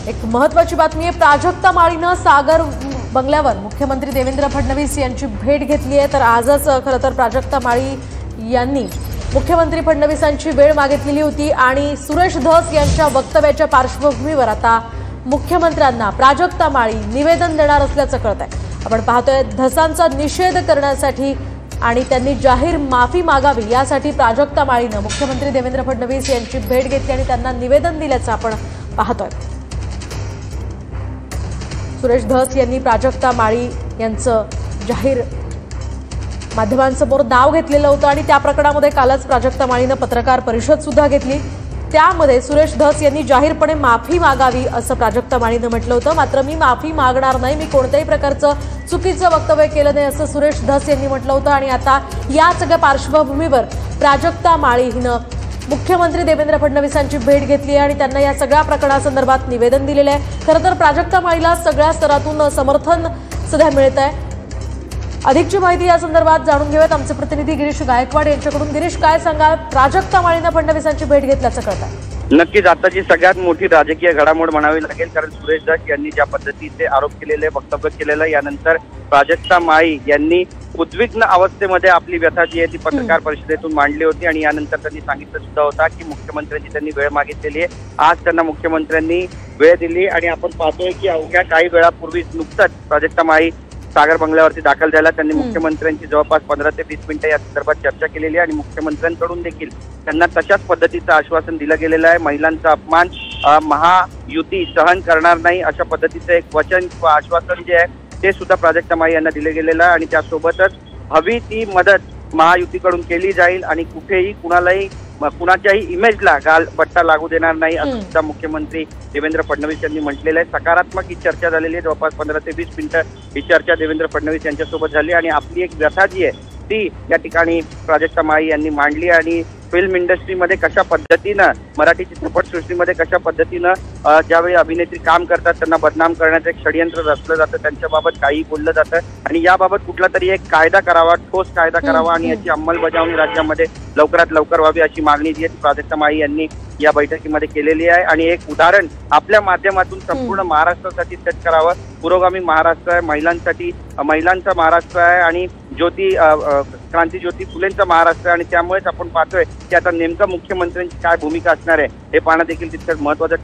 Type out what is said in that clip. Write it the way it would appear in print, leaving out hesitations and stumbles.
एक महत्त्वाची बातमी आहे। प्राजक्ता माळीनं सागर बंगल्यावर मुख्यमंत्री देवेंद्र फडणवीस यांची भेट घेतली आहे। तर आजच खरं तर प्राजक्ता माळी यांनी मुख्यमंत्री फडणवीसांची वेळ मागितलेली होती आणि सुरेश धस यांच्या वक्तव्याच्या पार्श्वभूमीवर आता मुख्यमंत्र्यांना प्राजक्ता माळी निवेदन देणार असल्याचं कळत आहे। आपण पाहतोय धसांचा निषेध करण्यासाठी आणि त्यांनी जाहीर माफी मागावी यासाठी प्राजक्ता माळीनं मुख्यमंत्री देवेंद्र फडणवीस यांची भेट घेतली आणि त्यांना निवेदन दिल्याचं आपण पाहतोय। सुरेश धस यांनी प्राजक्ता माळी यांचं जाहीर माध्यमांसमोर नाव घेतलेलं होतं आणि त्या प्रकरणामध्ये कालच प्राजक्ता माळीनं पत्रकार परिषद सुद्धा घेतली। त्यामध्ये सुरेश धस यांनी जाहीरपणे माफी मागावी असं प्राजक्ता माळीनं म्हटलं होतं। मात्र मी माफी मागणार नाही, मी कोणत्याही प्रकारचं चुकीचं वक्तव्य केलं नाही असं सुरेश धस यांनी म्हटलं होतं। आणि आता या सगळ्या पार्श्वभूमीवर प्राजक्ता माळी हिनं मुख्यमंत्री देवेंद्र फडणवीसांची भेट घेतली आणि त्यांना या सगळ्या प्रकरणासंदर्भात निवेदन दिलेलं आहे। खरं तर प्राजक्ता माळीला सगळ्या स्तरातून समर्थन सध्या मिळत आहे। अधिकची माहिती या संदर्भात जाणून घेऊयात आमचे प्रतिनिधी गिरीश गायकवाड यांच्याकडून। गिरीश, काय सांगाल? प्राजक्ता माळीनं फडणवीसांची भेट घेतल्याचं कळत आहे। नक्कीच आताची सगळ्यात मोठी राजकीय घडामोड म्हणावी लागेल, कारण सुरेश धस यांनी ज्या पद्धतीचे आरोप केलेले, वक्तव्य केलेलं, यानंतर प्राजक्ता माळी यांनी उद्विग्न अवस्थेमध्ये आपली व्यथा जी आहे ती पत्रकार परिषदेतून मांडली होती आणि यानंतर त्यांनी सांगितलं सुद्धा होता की मुख्यमंत्र्यांची त्यांनी वेळ मागितलेली आहे। आज त्यांना मुख्यमंत्र्यांनी वेळ दिली आणि आपण पाहतोय की अवघ्या काही वेळापूर्वी नुकताच प्राजक्ता माळी सागर बंगल्यावरती दाखल झाला। त्यांनी मुख्यमंत्र्यांची जवळपास 15 ते 20 मिनिटं या संदर्भात चर्चा केलेली आहे आणि मुख्यमंत्र्यांकडून देखील त्यांना तशाच पद्धतीचं आश्वासन दिलं गेलेलं आहे। महिलांचा अपमान महायुती सहन करणार नाही अशा पद्धतीचं एक वचन व आश्वासन जे आहे ते सुद्धा प्राजक्ता माळी यांना दिलं गेलेलं आहे आणि त्यासोबतच हवी ती मदत महायुतीकडून केली जाईल आणि कुठेही कुणाच्याही इमेजला गालबट्टा लागू देणार नाही असं सुद्धा मुख्यमंत्री देवेंद्र फडणवीस यांनी म्हटलेलं आहे। सकारात्मक ही चर्चा झालेली आहे। जवळपास 15 ते 20 मिनिटं ही चर्चा देवेंद्र फडणवीस यांच्यासोबत झाली आणि आपली एक व्यथा जी आहे ती या ठिकाणी प्राजक्ता माळी यांनी मांडली आणि फिल्म इंडस्ट्रीमध्ये कशा पद्धतीनं, मराठी चित्रपटसृष्टीमध्ये कशा पद्धतीनं ज्यावेळी अभिनेत्री काम करतात त्यांना बदनाम करण्याचं एक षडयंत्र रचलं जातं, त्यांच्याबाबत काही बोललं जातं आणि याबाबत कुठला तरी एक कायदा करावा, ठोस कायदा करावा आणि याची अंमलबजावणी राज्यामध्ये लवकरात लवकर व्हावी अशी मागणी जी आहे प्राजक्ता माळी यांनी या बैठकीमध्ये केलेली आहे। आणि एक उदाहरण आपल्या माध्यमातून संपूर्ण महाराष्ट्रासाठी सेट करावं। पुरोगामी महाराष्ट्र आहे, महिलांचा महाराष्ट्र आहे आणि क्रांतीज्योती फुलेंचा महाराष्ट्र आहे आणि त्यामुळेच आपण पाहतोय की आता नेमकं मुख्यमंत्र्यांची काय भूमिका असणार आहे हे पाहणं देखील तितकंच महत्त्वाचं